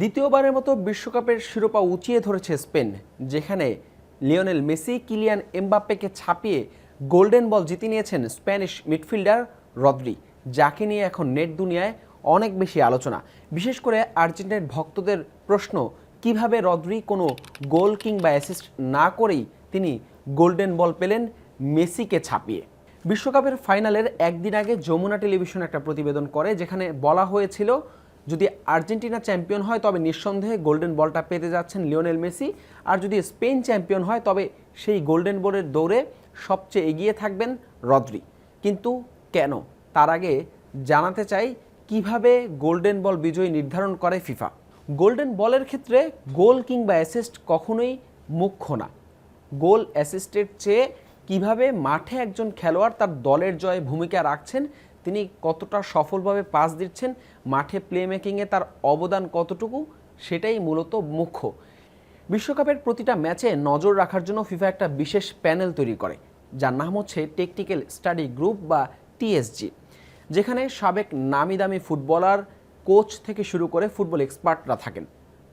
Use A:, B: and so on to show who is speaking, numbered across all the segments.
A: দ্বিতীয়বারের মতো বিশ্বকাপের শিরোপা উঁচিয়ে ধরেছে স্পেন, যেখানে লিওনেল মেসি কিলিয়ান এমবাপ্পেকে ছাপিয়ে গোল্ডেন বল জিতে নিয়েছেন স্প্যানিশ মিডফিল্ডার রদ্রি, যাকে নিয়ে এখন নেট দুনিয়ায় অনেক বেশি আলোচনা। বিশেষ করে আর্জেন্টাইন ভক্তদের প্রশ্ন, কিভাবে রদ্রি কোনো গোল কিংবা অ্যাসিস্ট না করেই তিনি গোল্ডেন বল পেলেন মেসিকে ছাপিয়ে। বিশ্বকাপের ফাইনালের একদিন আগে যমুনা টেলিভিশন একটা প্রতিবেদন করে, যেখানে বলা হয়েছিল যদি আর্জেন্টিনা চ্যাম্পিয়ন হয় তবে নিঃসন্দেহে গোল্ডেন বলটা পেতে যাচ্ছেন লিওনেল মেসি, আর যদি স্পেন চ্যাম্পিয়ন হয় তবে সেই গোল্ডেন বলের দৌড়ে সবচেয়ে এগিয়ে থাকবেন রদ্রি। কিন্তু কেন? তার আগে জানাতে চাই কিভাবে গোল্ডেন বল বিজয়ী নির্ধারণ করে ফিফা। গোল্ডেন বলের ক্ষেত্রে গোল কিংবা অ্যাসিস্ট কখনোই মুখ্য না। গোল অ্যাসিস্টের চেয়ে কিভাবে মাঠে একজন খেলোয়াড় তার দলের জয়ে ভূমিকা রাখছেন, তিনি কতটা সফলভাবে পাস দিচ্ছেন, মাঠে প্লে মেকিংয়ে তার অবদান কতটুকু, সেটাই মূলত মুখ্য। বিশ্বকাপের প্রতিটা ম্যাচে নজর রাখার জন্য ফিফা একটা বিশেষ প্যানেল তৈরি করে, যার নাম হচ্ছে টেকটিক্যাল স্টাডি গ্রুপ বা টিএসজি, যেখানে সাবেক নামি দামি ফুটবলার, কোচ থেকে শুরু করে ফুটবল এক্সপার্টরা থাকেন।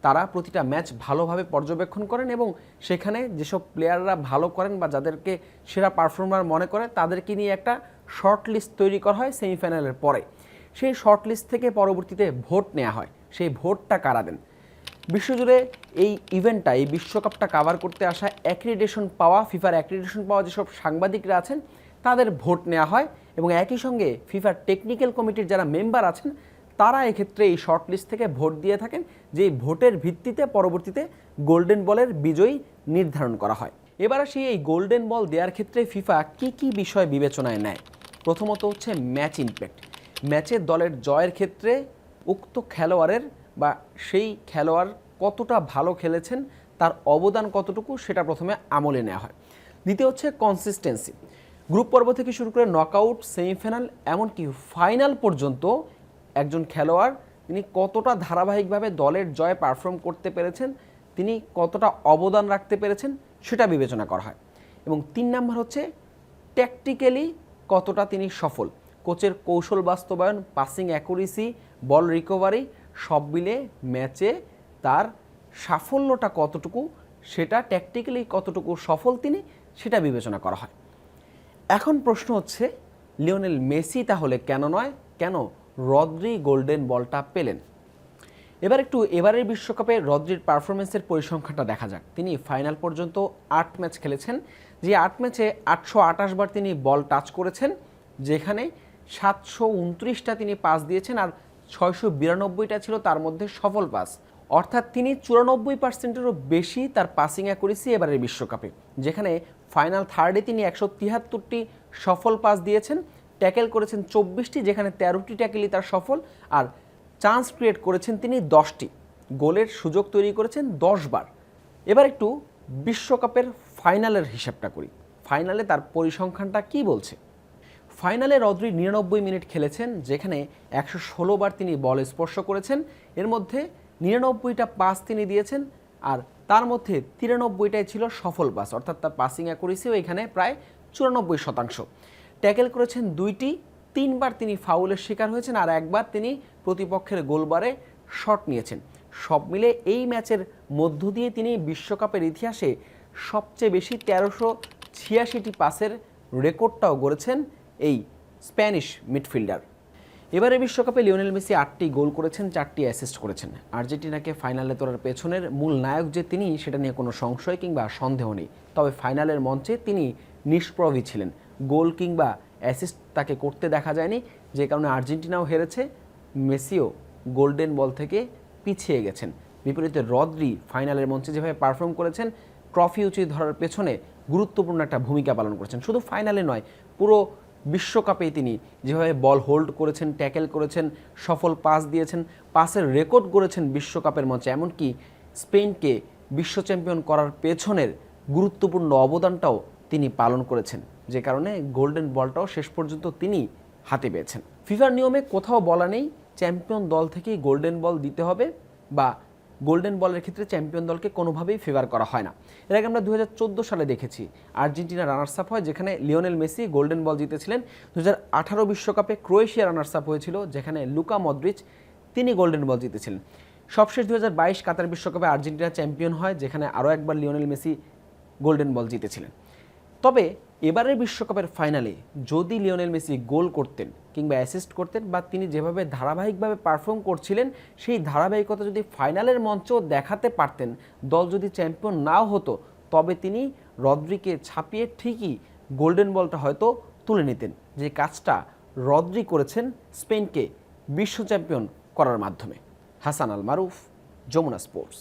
A: তারা প্রতিটা ম্যাচ ভালোভাবে পর্যবেক্ষণ করেন এবং সেখানে যেসব প্লেয়াররা ভালো করেন বা যাদেরকে সেরা পারফর্মার মনে করে তাদেরকে নিয়ে একটা শর্ট লিস্ট তৈরি করা হয় সেমিফাইনালের পরে। সেই শর্ট লিস্ট থেকে পরবর্তীতে ভোট নেওয়া হয়। সেই ভোটটা কারা দেন? বিশ্বজুড়ে এই ইভেন্টটা, এই বিশ্বকাপটা কাভার করতে আসা অ্যাক্রিডিটেশন পাওয়া, ফিফার অ্যাক্রিডিটেশন পাওয়া যেসব সাংবাদিকরা আছেন তাদের ভোট নেওয়া হয় এবং একই সঙ্গে ফিফার টেকনিক্যাল কমিটির যারা মেম্বার আছেন তারা এক্ষেত্রে এই শর্ট লিস্ট থেকে ভোট দিয়ে থাকেন, যে ভোটের ভিত্তিতে পরবর্তীতে গোল্ডেন বলের বিজয়ী নির্ধারণ করা হয়। এবার আসি এই গোল্ডেন বল দেওয়ার ক্ষেত্রে ফিফা কি বিষয় বিবেচনায় নেয়। প্রথমত হচ্ছে ম্যাচ ইমপ্যাক্ট। ম্যাচের দলের জয়ের ক্ষেত্রে উক্ত খেলোয়াড়ের বা সেই খেলোয়াড় কতটা ভালো খেলেছেন, তার অবদান কতটুকু, সেটা প্রথমে আমলে নেওয়া হয়। দ্বিতীয় হচ্ছে কনসিস্টেন্সি। গ্রুপ পর্ব থেকে শুরু করে নকআউট, সেমিফাইনাল, এমনকি ফাইনাল পর্যন্ত একজন খেলোয়াড় তিনি কতটা ধারাবাহিকভাবে দলের জয়ে পারফর্ম করতে পেরেছেন, তিনি কতটা অবদান রাখতে পেরেছেন, সেটা বিবেচনা করা হয়। এবং 3 নাম্বার হচ্ছে ট্যাকটিক্যালি কতটা তিনি সফল। কোচের কৌশল বাস্তবায়ন, পাসিং অ্যাকুরেসি, বল রিকভারি সব মিলে ম্যাচে তার সাফল্যটা কতটুকু, সেটা ট্যাকটিক্যালি কতটুকু সফল তিনি, সেটা বিবেচনা করা হয়। এখন প্রশ্ন হচ্ছে লিওনেল মেসি তাহলে কেন নয়, কেন রদ্রি গোল্ডেন বলটা পেলেন? এবারের বিশ্বকাপে রদ্রির পারফরমেন্সের পরিসংখ্যানটা দেখা যাক। তিনি ফাইনাল পর্যন্ত 8 ম্যাচ খেলেছেন, যে 8 ম্যাচে 828 বার তিনি বল টাচ করেছেন, যেখানে 729টা তিনি পাস দিয়েছেন আর 692টা ছিল তার মধ্যে সফল পাস। অর্থাৎ তিনি 94%-এরও বেশি তার পাসিং অ্যাকুরেসি এবারের বিশ্বকাপে, যেখানে ফাইনাল থার্ডে তিনি 173টি সফল পাস দিয়েছেন, ট্যাকেল করেছেন 24টি, যেখানে 13টি ট্যাকেলই তার সফল, আর চান্স ক্রিয়েট করেছেন তিনি 10টি, গোলের সুযোগ তৈরি করেছেন 10 বার। এবার একটু বিশ্বকাপের ফাইনালের হিসাবটা করি। ফাইনালে তার পরিসংখ্যানটা কি বলছে? ফাইনালে রদ্রি 99 মিনিট খেলেছেন, যেখানে 116 বার তিনি বল স্পর্শ করেছেন, এর মধ্যে 99টা পাস তিনি দিয়েছেন, আর তার মধ্যে 93টাই ছিল সফল পাস, অর্থাৎ তার পাসিং অ্যাকুরেসিও এখানে প্রায় 94%। ট্যাকেল করেছেন 2টি, 3 বার তিনি ফাউলের শিকার হয়েছেন, আর একবার তিনি প্রতিপক্ষের গোলবারে শট নিয়েছেন। সব মিলে এই ম্যাচের মধ্য দিয়ে তিনি বিশ্বকাপের ইতিহাসে সবচেয়ে বেশি 1386টি পাসের রেকর্ডটাও গড়েছেন এই স্প্যানিশ মিডফিল্ডার। এবারে বিশ্বকাপে লিওনেল মেসি 8টি গোল করেছেন, 4টি অ্যাসিস্ট করেছেন। আর্জেন্টিনাকে ফাইনালে তোলার পেছনের মূল নায়ক যে তিনি, সেটা নিয়ে কোনো সংশয় কিংবা সন্দেহ নেই। তবে ফাইনালের মঞ্চে তিনি নিষ্প্রভী ছিলেন, গোল কিংবা অ্যাসিস্ট তাকে করতে দেখা যায়নি, যে কারণে আর্জেন্টিনাও হেরেছে, মেসিও গোল্ডেন বল থেকে পিছিয়ে গেছেন। বিপরীতে রদ্রি ফাইনালের মঞ্চে যেভাবে পারফর্ম করেছেন, ট্রফি উঁচিয়ে ধরার পেছনে গুরুত্বপূর্ণ একটা ভূমিকা পালন করেছেন। শুধু ফাইনালে নয়, পুরো বিশ্বকাপেই তিনি যেভাবে বল হোল্ড করেছেন, ট্যাকেল করেছেন, সফল পাস দিয়েছেন, পাসের রেকর্ড গড়েছেন বিশ্বকাপের মঞ্চে, এমনকি স্পেনকে বিশ্ব চ্যাম্পিয়ন করার পেছনের গুরুত্বপূর্ণ অবদানটাও তিনি পালন করেছেন, যে কারণে গোল্ডেন বলটাও শেষ পর্যন্ত তিনি হাতে পেয়েছেন। ফিফার নিয়মে কোথাও বলা নেই চ্যাম্পিয়ন দল থেকেই গোল্ডেন বল দিতে হবে, বা গোল্ডেন বলের ক্ষেত্রে চ্যাম্পিয়ন দলকে কোনোভাবেই ফেভার করা হয় না। এর আগে আমরা 2014 সালে দেখেছি আর্জেন্টিনা রানার্স আপ হয়, যেখানে লিওনেল মেসি গোল্ডেন বল জিতেছিলেন। 2018 বিশ্বকাপে ক্রোয়েশিয়া রানার্স আপ হয়েছিল, যেখানে লুকা মদ্রিচ তিনি গোল্ডেন বল জিতেছিলেন। সবশেষ 2022 কাতার বিশ্বকাপে আর্জেন্টিনা চ্যাম্পিয়ন হয়, যেখানে আরও একবার লিওনেল মেসি গোল্ডেন বল জিতেছিলেন। তবে এবারের বিশ্বকাপের ফাইনালে যদি লিওনেল মেসি গোল করতেন কিংবা অ্যাসিস্ট করতেন, বা তিনি যেভাবে ধারাবাহিকভাবে পারফর্ম করছিলেন সেই ধারাবাহিকতা যদি ফাইনালের মঞ্চেও দেখাতে পারতেন, দল যদি চ্যাম্পিয়ন নাও হতো, তবে তিনি রদ্রিকে ছাপিয়ে ঠিকই গোল্ডেন বলটা হয়তো তুলে নিতেন, যে কাজটা রদ্রি করেছেন স্পেনকে বিশ্ব চ্যাম্পিয়ন করার মাধ্যমে। হাসান আল মারুফ, যমুনা স্পোর্টস।